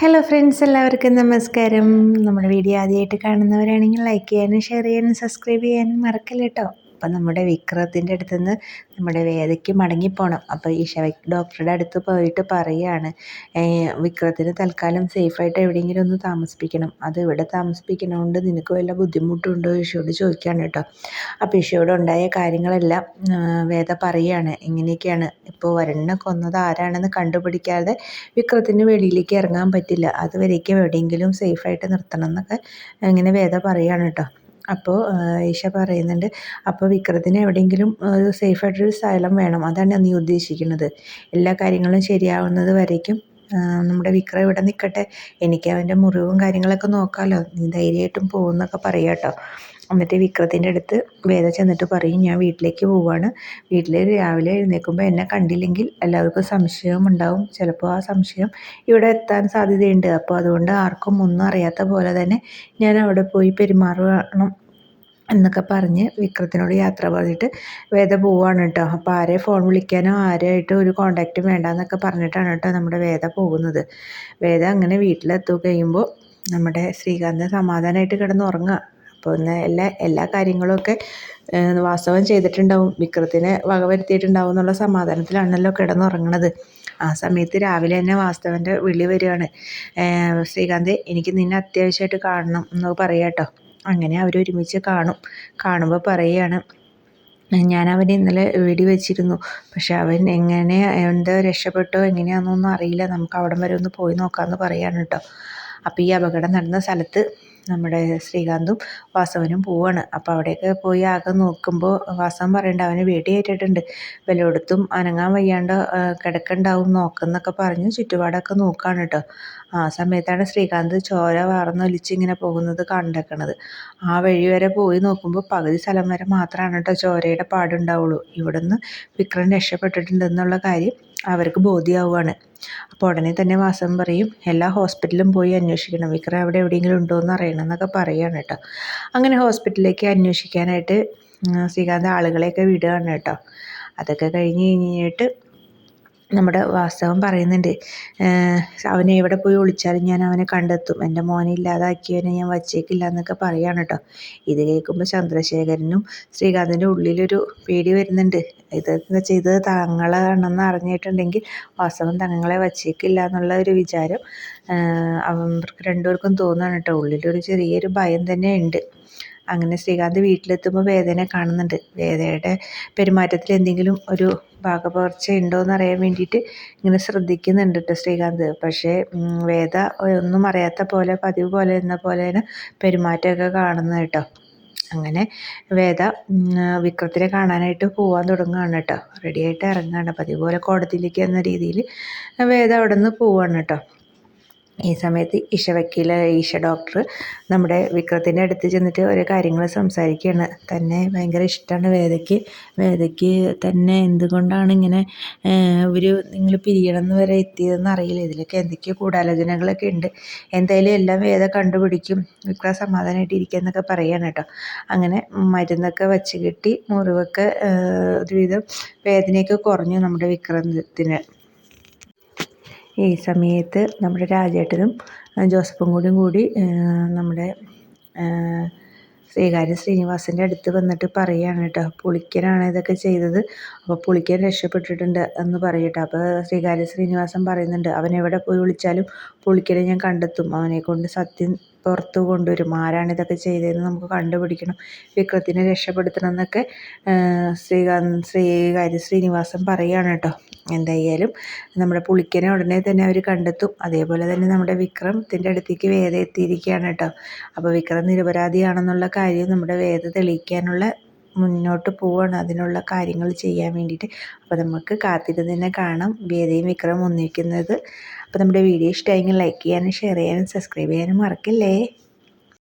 Hello friends, എല്ലാവർക്കും നമസ്കാരം. നമ്മുടെ വീഡിയോ ആദ്യമായിട്ട് കാണുന്നവരാണെങ്കിൽ ലൈക്ക് ചെയ്യാനും ഷെയർ ചെയ്യാനും സബ്സ്ക്രൈബ് ചെയ്യാനും മറക്കല്ല കേട്ടോ. അപ്പം നമ്മുടെ വിക്രത്തിൻ്റെ അടുത്തുനിന്ന് നമ്മുടെ വേദയ്ക്ക് മടങ്ങിപ്പോകണം. അപ്പോൾ ഈശ ഡോക്ടറുടെ അടുത്ത് പോയിട്ട് പറയുകയാണ്, വിക്രത്തിന് തൽക്കാലം സേഫായിട്ട് എവിടെയെങ്കിലും ഒന്ന് താമസിപ്പിക്കണം. അത് ഇവിടെ താമസിപ്പിക്കണതുകൊണ്ട് നിനക്ക് വല്ല ബുദ്ധിമുട്ടുണ്ടോ ഈശോയോട് ചോദിക്കുകയാണ് കേട്ടോ. അപ്പോൾ ഈശോയോട് ഉണ്ടായ കാര്യങ്ങളെല്ലാം വേദ പറയുകയാണ്. ഇങ്ങനെയൊക്കെയാണ്, ഇപ്പോൾ വരനെ കൊന്നത് ആരാണെന്ന് കണ്ടുപിടിക്കാതെ വിക്രത്തിന് വെളിയിലേക്ക് ഇറങ്ങാൻ പറ്റില്ല. അതുവരേക്കും എവിടെയെങ്കിലും സേഫായിട്ട് നിർത്തണം എന്നൊക്കെ ഇങ്ങനെ വേദ പറയുകയാണ് കേട്ടോ. അപ്പോൾ ഈശ പറയുന്നുണ്ട്, അപ്പോൾ വിക്രത്തിന് എവിടെയെങ്കിലും ഒരു സേഫായിട്ടൊരു സ്ഥലം വേണം, അതാണ് നീ ഉദ്ദേശിക്കുന്നത്. എല്ലാ കാര്യങ്ങളും ശരിയാവുന്നത് വരേക്കും നമ്മുടെ വിക്രം ഇവിടെ നിൽക്കട്ടെ, എനിക്ക് അവൻ്റെ മുറിവും കാര്യങ്ങളൊക്കെ നോക്കാമല്ലോ, നീ ധൈര്യമായിട്ടും പോകുമെന്നൊക്കെ പറയാം കേട്ടോ. എന്നിട്ട് വിക്രത്തിൻ്റെ അടുത്ത് വേദ ചെന്നിട്ട് പറയും, ഞാൻ വീട്ടിലേക്ക് പോവുകയാണ്. വീട്ടിൽ രാവിലെ എഴുന്നേൽക്കുമ്പോൾ എന്നെ കണ്ടില്ലെങ്കിൽ എല്ലാവർക്കും സംശയം ഉണ്ടാവും. ചിലപ്പോൾ ആ സംശയം ഇവിടെ എത്താൻ സാധ്യതയുണ്ട്. അപ്പോൾ അതുകൊണ്ട് ആർക്കും ഒന്നും അറിയാത്ത പോലെ തന്നെ ഞാൻ അവിടെ പോയി പെരുമാറണം എന്നൊക്കെ പറഞ്ഞ് വിക്രത്തിനോട് യാത്ര പറഞ്ഞിട്ട് വേദ പോവുകയാണ് കേട്ടോ. അപ്പോൾ ആരെ ഫോൺ വിളിക്കാനോ ആരായിട്ട് ഒരു കോണ്ടാക്റ്റും വേണ്ടാന്നൊക്കെ പറഞ്ഞിട്ടാണ് കേട്ടോ നമ്മുടെ വേദ പോകുന്നത്. വേദ അങ്ങനെ വീട്ടിലെത്തുക കഴിയുമ്പോൾ നമ്മുടെ ശ്രീകാന്ത് സമാധാനമായിട്ട് കിടന്നുറങ്ങുക. അപ്പോൾ എല്ലാ കാര്യങ്ങളുമൊക്കെ വാസ്തവം ചെയ്തിട്ടുണ്ടാവും, വിക്രത്തിനെ വകവരുത്തിയിട്ടുണ്ടാവും എന്നുള്ള സമാധാനത്തിലാണല്ലോ കിടന്നുറങ്ങണത്. ആ സമയത്ത് രാവിലെ തന്നെ വാസ്തവൻ്റെ വിളി വരികയാണ്, ശ്രീകാന്ത് എനിക്ക് നിന്നെ അത്യാവശ്യമായിട്ട് കാണണം എന്ന് പറയാം കേട്ടോ. അങ്ങനെ അവരൊരുമിച്ച് കാണുമ്പോൾ പറയുകയാണ്, ഞാൻ അവനെ ഇന്നലെ വെടിവെച്ചിരുന്നു, പക്ഷെ അവൻ എന്താ രക്ഷപ്പെട്ടോ എങ്ങനെയാണെന്നൊന്നും അറിയില്ല, നമുക്ക് അവിടം വരെ ഒന്ന് പോയി നോക്കാമെന്ന് പറയാണ് കേട്ടോ. അപ്പോൾ ഈ അപകടം നടന്ന സ്ഥലത്ത് നമ്മുടെ ശ്രീകാന്തും വാസവനും പോവാണ്. അപ്പോൾ അവിടെയൊക്കെ പോയി ആകെ നോക്കുമ്പോൾ വാസവൻ പറയേണ്ട അവന് വെടിയേറ്റിട്ടുണ്ട്, വല്ലയിടത്തും അനങ്ങാൻ വയ്യാണ്ട് കിടക്കണ്ടാവും നോക്കുന്നൊക്കെ പറഞ്ഞ് ചുറ്റുപാടൊക്കെ നോക്കുകയാണ് കേട്ടോ. ആ സമയത്താണ് ശ്രീകാന്ത് ചോര വാർന്നൊലിച്ച് ഇങ്ങനെ പോകുന്നത് കണ്ടേക്കണത്. ആ വഴി വരെ പോയി നോക്കുമ്പോൾ പകുതി സ്ഥലം വരെ മാത്രമാണ് കേട്ടോ ചോരയുടെ പാടുണ്ടാവുള്ളൂ. ഇവിടുന്ന് വിക്രം രക്ഷപ്പെട്ടിട്ടുണ്ടെന്നുള്ള കാര്യം അവർക്ക് ബോധ്യമാവുകയാണ്. അപ്പോൾ ഉടനെ തന്നെ വാസവൻ പറയും, എല്ലാ ഹോസ്പിറ്റലിലും പോയി അന്വേഷിക്കണം, വിക്രം അവിടെ എവിടെയെങ്കിലും ഉണ്ടോ എന്ന് അറിയണം എന്നൊക്കെ പറയുകയാണ് കേട്ടോ. അങ്ങനെ ഹോസ്പിറ്റലിലേക്ക് അന്വേഷിക്കാനായിട്ട് ശ്രീകാന്ത് ആളുകളെയൊക്കെ വിടുകയാണ് കേട്ടോ. അതൊക്കെ കഴിഞ്ഞിട്ട് നമ്മുടെ വാസ്തവൻ പറയുന്നുണ്ട്, അവനെ എവിടെ പോയി ഒളിച്ചാലും ഞാൻ അവനെ കണ്ടെത്തും, എൻ്റെ മോനെ ഇല്ലാതാക്കിയവനെ ഞാൻ വച്ചേക്കില്ല എന്നൊക്കെ പറയാണ് കേട്ടോ. ഇത് കേൾക്കുമ്പോൾ ചന്ദ്രശേഖരനും ശ്രീകാന്തിൻ്റെ ഉള്ളിലൊരു പേടി വരുന്നുണ്ട്. ഇതൊക്കെ ചെയ്തത് തങ്ങളാണെന്ന് അറിഞ്ഞിട്ടുണ്ടെങ്കിൽ വാസ്തവൻ തങ്ങളെ വച്ചേക്കില്ല എന്നുള്ള ഒരു വിചാരം അവർക്ക് രണ്ടുപേർക്കും തോന്നുകയാണ് കേട്ടോ. ഉള്ളിലൊരു ചെറിയൊരു ഭയം തന്നെ ഉണ്ട്. അങ്ങനെ ശ്രീകാന്ത് വീട്ടിലെത്തുമ്പോൾ വേദനെ കാണുന്നുണ്ട്. വേദയുടെ പെരുമാറ്റത്തിൽ എന്തെങ്കിലും ഒരു ഭാഗപകർച്ച ഉണ്ടോ എന്ന് അറിയാൻ വേണ്ടിയിട്ട് ഇങ്ങനെ ശ്രദ്ധിക്കുന്നുണ്ട് കേട്ടോ ശ്രീകാന്ത്. പക്ഷേ വേദ ഒന്നും അറിയാത്ത പോലെ പതിവ് പോലെ എന്ന പോലെയാണ് പെരുമാറ്റമൊക്കെ കാണുന്നത് കേട്ടോ. അങ്ങനെ വേദ വിക്രത്തിനെ കാണാനായിട്ട് പോകാൻ തുടങ്ങുകയാണ് കേട്ടോ. റെഡിയായിട്ട് ഇറങ്ങുകയാണ്. പതിവ് പോലെ കോടതിയിലേക്ക് എന്ന രീതിയിൽ വേദ അവിടെ നിന്ന് പോവുകയാണ് കേട്ടോ. ഈ സമയത്ത് ഈശ ഡോക്ടർ നമ്മുടെ വിക്രത്തിൻ്റെ അടുത്ത് ചെന്നിട്ട് ഓരോ കാര്യങ്ങൾ സംസാരിക്കുകയാണ്. തന്നെ ഭയങ്കര ഇഷ്ടമാണ് വേദയ്ക്ക് തന്നെ എന്തുകൊണ്ടാണ് ഇങ്ങനെ നിങ്ങൾ പിരിയണമെന്ന് വരെ എത്തിയതെന്ന് അറിയില്ല. ഇതിലൊക്കെ എന്തൊക്കെയോ ഗൂഢാലോചനകളൊക്കെ ഉണ്ട്. എന്തായാലും എല്ലാം വേദ കണ്ടുപിടിക്കും, വിക്രം സമാധാനമായിട്ട് ഇരിക്കുക എന്നൊക്കെ പറയുകയാണ് കേട്ടോ. അങ്ങനെ മരുന്നൊക്കെ വച്ച് കെട്ടി മുറിവൊക്കെ ഒരുവിധം വേദനയൊക്കെ കുറഞ്ഞു നമ്മുടെ വിക്രമത്തിന്. ഈ സമയത്ത് നമ്മുടെ രാജേട്ടനും ജോസഫും കൂടി നമ്മുടെ ശ്രീനിവാസൻ്റെ അടുത്ത് വന്നിട്ട് പറയുകയാണ് കേട്ടോ, പുളിക്കനാണ് ഇതൊക്കെ ചെയ്തത്, അപ്പോൾ പുളിക്കൻ രക്ഷപ്പെട്ടിട്ടുണ്ട് എന്ന് പറയട്ടെ. അപ്പോൾ ശ്രീനിവാസൻ പറയുന്നുണ്ട്, അവൻ എവിടെ പോയി വിളിച്ചാലും പുളിക്കനെ ഞാൻ കണ്ടെത്തും, അവനെ കൊണ്ട് സത്യം പുറത്ത് കൊണ്ടുവരും, ആരാണ് ഇതൊക്കെ ചെയ്തതെന്ന് നമുക്ക് കണ്ടുപിടിക്കണം, വിക്രത്തിനെ രക്ഷപ്പെടുത്തണം എന്നൊക്കെ ശ്രീനിവാസൻ പറയുകയാണ് കേട്ടോ. എന്തായാലും നമ്മുടെ പുളിക്കനെ ഉടനെ തന്നെ അവർ കണ്ടെത്തും. അതേപോലെ തന്നെ നമ്മുടെ വിക്രമത്തിൻ്റെ അടുത്തേക്ക് വേദ എത്തിയിരിക്കുകയാണ് കേട്ടോ. അപ്പോൾ വിക്രം നിരപരാധിയാണെന്നുള്ള കാര്യം നമ്മുടെ വേദ തെളിയിക്കാനുള്ള മുന്നോട്ട് പോവുകയാണ്, അതിനുള്ള കാര്യങ്ങൾ ചെയ്യാൻ വേണ്ടിയിട്ട്. അപ്പോൾ നമുക്ക് കാത്തിരുന്ന് തന്നെ കാണാം വേദയും വിക്രമം ഒന്നിക്കുന്നത്. അപ്പോൾ നമ്മുടെ വീഡിയോ ഇഷ്ടമായെങ്കിൽ ലൈക്ക് ചെയ്യാനും ഷെയർ ചെയ്യാനും സബ്സ്ക്രൈബ് ചെയ്യാനും മറക്കില്ലേ.